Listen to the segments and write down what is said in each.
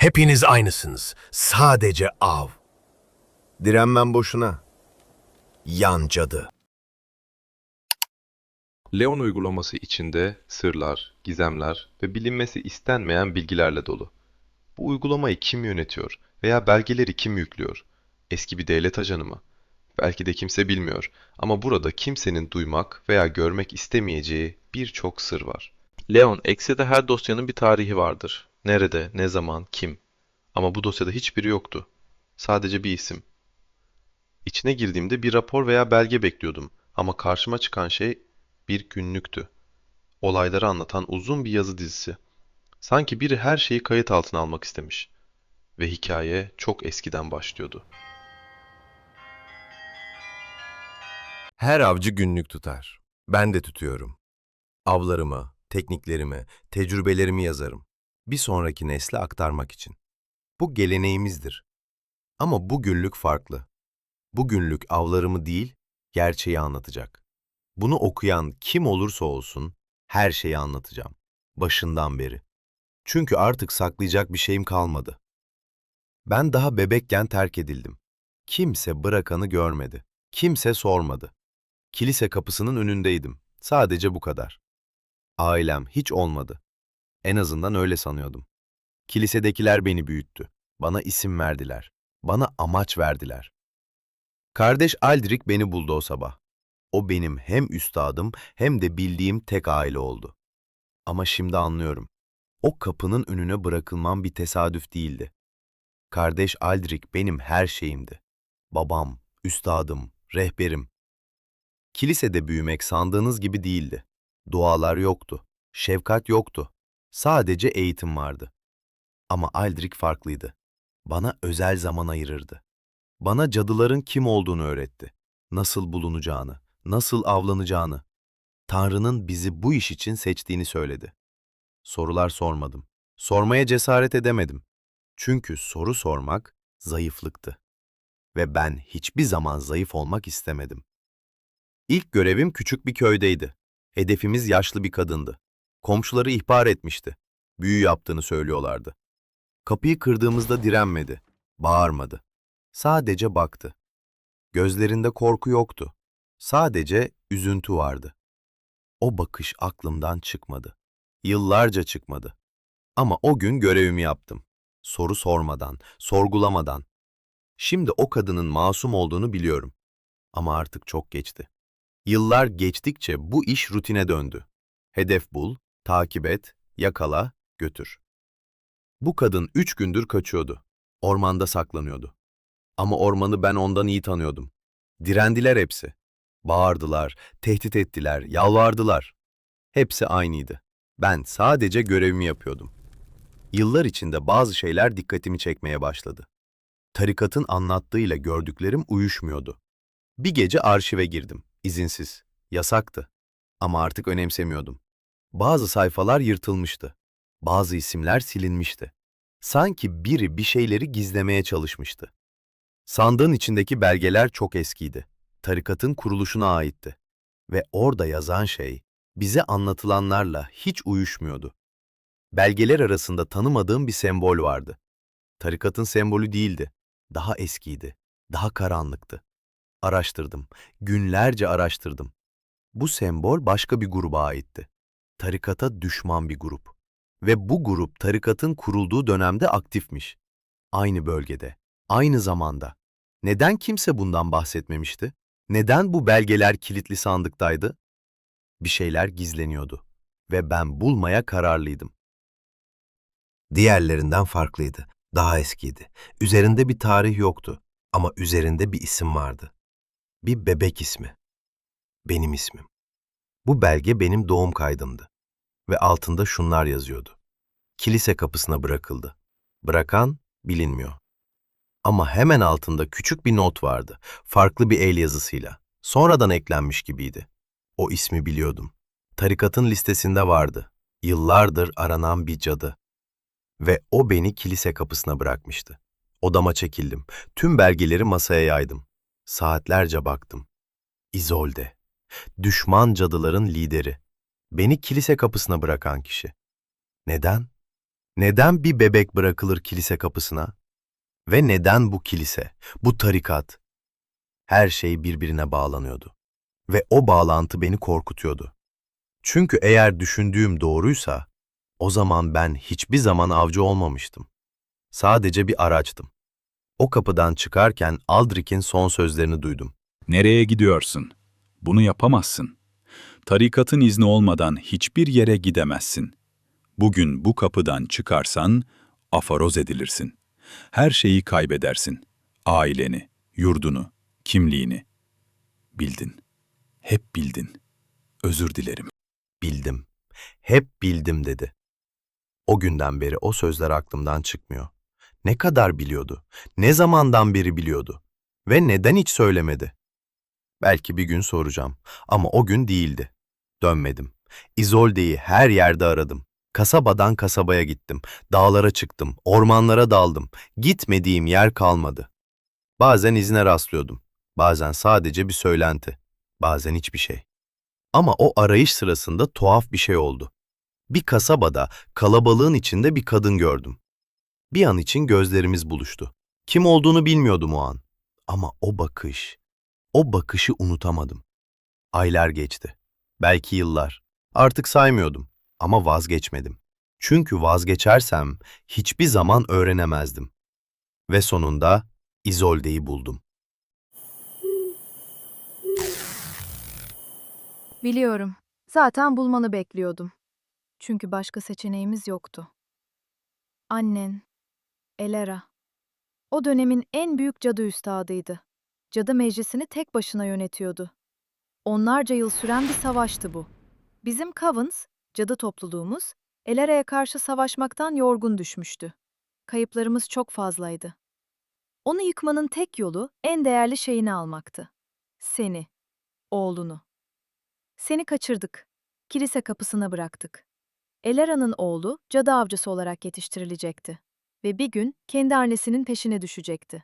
Hepiniz aynısınız. Sadece av. Direnmem boşuna. Yan cadı. Leon uygulaması içinde sırlar, gizemler ve bilinmesi istenmeyen bilgilerle dolu. Bu uygulamayı kim yönetiyor veya belgeleri kim yüklüyor? Eski bir devlet ajanı mı? Belki de kimse bilmiyor ama burada kimsenin duymak veya görmek istemeyeceği birçok sır var. Leon, Exe'de her dosyanın bir tarihi vardır. Nerede, ne zaman, kim? Ama bu dosyada hiçbiri yoktu. Sadece bir isim. İçine girdiğimde bir rapor veya belge bekliyordum ama karşıma çıkan şey bir günlüktü. Olayları anlatan uzun bir yazı dizisi. Sanki biri her şeyi kayıt altına almak istemiş. Ve hikaye çok eskiden başlıyordu. Her avcı günlük tutar. Ben de tutuyorum. Avlarımı, tekniklerimi, tecrübelerimi yazarım. Bir sonraki nesle aktarmak için. Bu geleneğimizdir. Ama bugünlük farklı. Bugünlük avlarımı değil, gerçeği anlatacak. Bunu okuyan kim olursa olsun her şeyi anlatacağım. Başından beri. Çünkü artık saklayacak bir şeyim kalmadı. Ben daha bebekken terk edildim. Kimse bırakanı görmedi. Kimse sormadı. Kilise kapısının önündeydim. Sadece bu kadar. Ailem hiç olmadı. En azından öyle sanıyordum. Kilisedekiler beni büyüttü. Bana isim verdiler. Bana amaç verdiler. Kardeş Aldrich beni buldu o sabah. O benim hem üstadım hem de bildiğim tek aile oldu. Ama şimdi anlıyorum. O kapının önüne bırakılmam bir tesadüf değildi. Kardeş Aldrich benim her şeyimdi. Babam, üstadım, rehberim. Kilisede büyümek sandığınız gibi değildi. Dualar yoktu, şefkat yoktu. Sadece eğitim vardı. Ama Aldrich farklıydı. Bana özel zaman ayırırdı. Bana cadıların kim olduğunu öğretti. Nasıl bulunacağını, nasıl avlanacağını. Tanrı'nın bizi bu iş için seçtiğini söyledi. Sorular sormadım. Sormaya cesaret edemedim. Çünkü soru sormak zayıflıktı. Ve ben hiçbir zaman zayıf olmak istemedim. İlk görevim küçük bir köydeydi. Hedefimiz yaşlı bir kadındı. Komşuları ihbar etmişti. Büyü yaptığını söylüyorlardı. Kapıyı kırdığımızda direnmedi, bağırmadı. Sadece baktı. Gözlerinde korku yoktu. Sadece üzüntü vardı. O bakış aklımdan çıkmadı. Yıllarca çıkmadı. Ama o gün görevimi yaptım. Soru sormadan, sorgulamadan. Şimdi o kadının masum olduğunu biliyorum. Ama artık çok geçti. Yıllar geçtikçe bu iş rutine döndü. Hedef bul, takip et, yakala, götür. Bu kadın 3 gündür kaçıyordu. Ormanda saklanıyordu. Ama ormanı ben ondan iyi tanıyordum. Direndiler hepsi. Bağırdılar, tehdit ettiler, yalvardılar. Hepsi aynıydı. Ben sadece görevimi yapıyordum. Yıllar içinde bazı şeyler dikkatimi çekmeye başladı. Tarikatın anlattığıyla gördüklerim uyuşmuyordu. Bir gece arşive girdim, izinsiz. Yasaktı. Ama artık önemsemiyordum. Bazı sayfalar yırtılmıştı. Bazı isimler silinmişti. Sanki biri bir şeyleri gizlemeye çalışmıştı. Sandığın içindeki belgeler çok eskiydi. Tarikatın kuruluşuna aitti. Ve orada yazan şey bize anlatılanlarla hiç uyuşmuyordu. Belgeler arasında tanımadığım bir sembol vardı. Tarikatın sembolü değildi. Daha eskiydi. Daha karanlıktı. Araştırdım. Günlerce araştırdım. Bu sembol başka bir gruba aitti. Tarikata düşman bir grup. Ve bu grup tarikatın kurulduğu dönemde aktifmiş. Aynı bölgede, aynı zamanda. Neden kimse bundan bahsetmemişti? Neden bu belgeler kilitli sandıktaydı? Bir şeyler gizleniyordu ve ben bulmaya kararlıydım. Diğerlerinden farklıydı, daha eskiydi. Üzerinde bir tarih yoktu ama üzerinde bir isim vardı. Bir bebek ismi. Benim ismim. Bu belge benim doğum kaydımdı ve altında şunlar yazıyordu. Kilise kapısına bırakıldı. Bırakan bilinmiyor. Ama hemen altında küçük bir not vardı, farklı bir el yazısıyla. Sonradan eklenmiş gibiydi. O ismi biliyordum. Tarikatın listesinde vardı. Yıllardır aranan bir cadı. Ve o beni kilise kapısına bırakmıştı. Odama çekildim. Tüm belgeleri masaya yaydım. Saatlerce baktım. İzolde. Düşman cadıların lideri. Beni kilise kapısına bırakan kişi. Neden? Neden bir bebek bırakılır kilise kapısına? Ve neden bu kilise, bu tarikat? Her şey birbirine bağlanıyordu. Ve o bağlantı beni korkutuyordu. Çünkü eğer düşündüğüm doğruysa, o zaman ben hiçbir zaman avcı olmamıştım. Sadece bir araçtım. O kapıdan çıkarken Aldrich'in son sözlerini duydum. Nereye gidiyorsun? Bunu yapamazsın. Tarikatın izni olmadan hiçbir yere gidemezsin. Bugün bu kapıdan çıkarsan aforoz edilirsin. Her şeyi kaybedersin. Aileni, yurdunu, kimliğini. Bildin. Hep bildin. Özür dilerim. Bildim. Hep bildim dedi. O günden beri o sözler aklımdan çıkmıyor. Ne kadar biliyordu? Ne zamandan beri biliyordu? Ve neden hiç söylemedi? Belki bir gün soracağım. Ama o gün değildi. Dönmedim. İzolde'yi her yerde aradım. Kasabadan kasabaya gittim. Dağlara çıktım. Ormanlara daldım. Gitmediğim yer kalmadı. Bazen izine rastlıyordum. Bazen sadece bir söylenti. Bazen hiçbir şey. Ama o arayış sırasında tuhaf bir şey oldu. Bir kasabada, kalabalığın içinde bir kadın gördüm. Bir an için gözlerimiz buluştu. Kim olduğunu bilmiyordum o an. Ama o bakışı unutamadım. Aylar geçti. Belki yıllar. Artık saymıyordum ama vazgeçmedim. Çünkü vazgeçersem hiçbir zaman öğrenemezdim. Ve sonunda İzolde'yi buldum. Biliyorum. Zaten bulmanı bekliyordum. Çünkü başka seçeneğimiz yoktu. Annen, Elera. O dönemin en büyük cadı üstadıydı. Cadı meclisini tek başına yönetiyordu. Onlarca yıl süren bir savaştı bu. Bizim Covens, cadı topluluğumuz, Elera'ya karşı savaşmaktan yorgun düşmüştü. Kayıplarımız çok fazlaydı. Onu yıkmanın tek yolu en değerli şeyini almaktı. Seni, oğlunu. Seni kaçırdık. Kilise kapısına bıraktık. Elera'nın oğlu cadı avcısı olarak yetiştirilecekti ve bir gün kendi annesinin peşine düşecekti.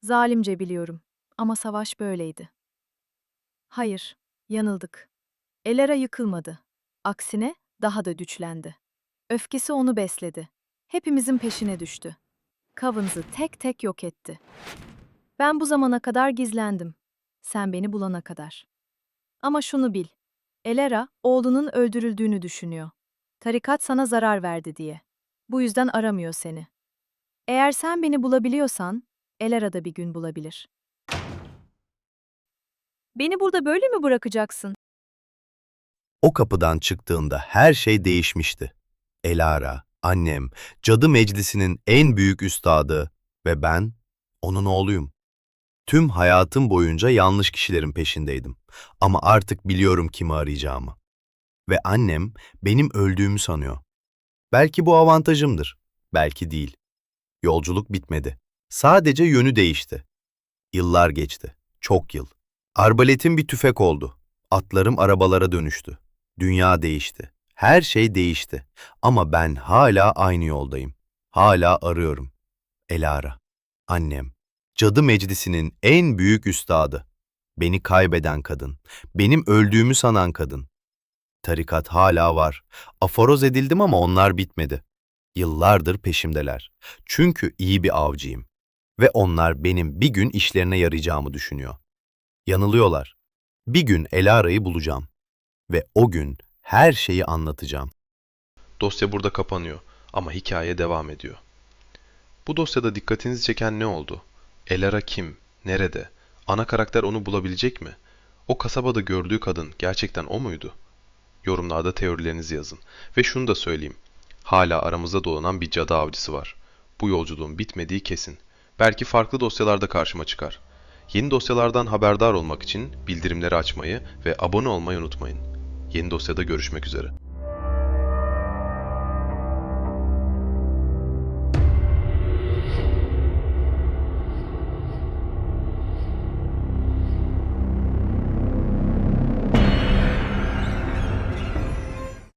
Zalimce biliyorum ama savaş böyleydi. Hayır, yanıldık. Elara yıkılmadı. Aksine daha da güçlendi. Öfkesi onu besledi. Hepimizin peşine düştü. Covens'ı tek tek yok etti. Ben bu zamana kadar gizlendim. Sen beni bulana kadar. Ama şunu bil. Elara, oğlunun öldürüldüğünü düşünüyor. Tarikat sana zarar verdi diye. Bu yüzden aramıyor seni. Eğer sen beni bulabiliyorsan, Elara da bir gün bulabilir. Beni burada böyle mi bırakacaksın? O kapıdan çıktığında her şey değişmişti. Elara, annem, cadı meclisinin en büyük üstadı ve ben onun oğluyum. Tüm hayatım boyunca yanlış kişilerin peşindeydim. Ama artık biliyorum kimi arayacağımı. Ve annem benim öldüğümü sanıyor. Belki bu avantajımdır, belki değil. Yolculuk bitmedi. Sadece yönü değişti. Yıllar geçti, çok yıl. Arbaletim bir tüfek oldu. Atlarım arabalara dönüştü. Dünya değişti. Her şey değişti. Ama ben hala aynı yoldayım. Hala arıyorum. Elara, annem, cadı meclisinin en büyük üstadı. Beni kaybeden kadın, benim öldüğümü sanan kadın. Tarikat hala var. Aforoz edildim ama onlar bitmedi. Yıllardır peşimdeler. Çünkü iyi bir avcıyım. Ve onlar benim bir gün işlerine yarayacağımı düşünüyor. Yanılıyorlar. Bir gün Elara'yı bulacağım. Ve o gün her şeyi anlatacağım. Dosya burada kapanıyor ama hikaye devam ediyor. Bu dosyada dikkatinizi çeken ne oldu? Elara kim? Nerede? Ana karakter onu bulabilecek mi? O kasabada gördüğü kadın gerçekten o muydu? Yorumlarda teorilerinizi yazın. Ve şunu da söyleyeyim. Hala aramızda dolanan bir cadı avcısı var. Bu yolculuğun bitmediği kesin. Belki farklı dosyalarda karşıma çıkar. Yeni dosyalardan haberdar olmak için bildirimleri açmayı ve abone olmayı unutmayın. Yeni dosyada görüşmek üzere.